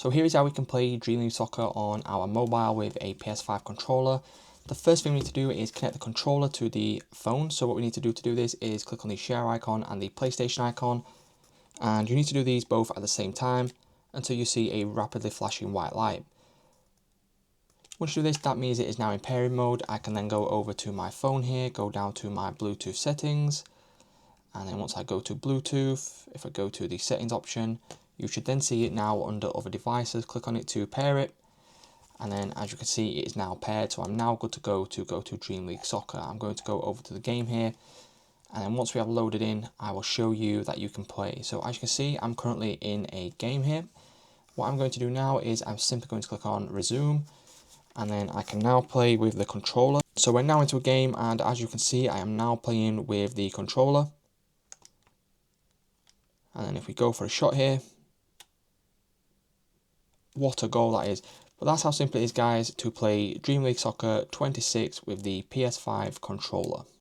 So here is how we can play Dream League Soccer on our mobile with a PS5 controller. The first thing we need to do is connect the controller to the phone. So what we need to do this is click on the share icon and the PlayStation icon. And you need to do these both at the same time until you see a rapidly flashing white light. Once you do this, that means it is now in pairing mode. I can then go over to my phone here, go down to my Bluetooth settings. And then once I go to Bluetooth, if I go to the settings option, you should then see it now under other devices. Click on it to pair it. And then as you can see, it is now paired. So I'm now good to go to Dream League Soccer. I'm going to go over to the game here. And then once we have loaded in, I will show you that you can play. So as you can see, I'm currently in a game here. What I'm going to do now is I'm simply going to click on resume. And then I can now play with the controller. So we're now into a game, and as you can see, I am now playing with the controller. And then if we go for a shot here, what a goal that is. But that's how simple it is, guys, to play Dream League Soccer 26 with the PS5 controller.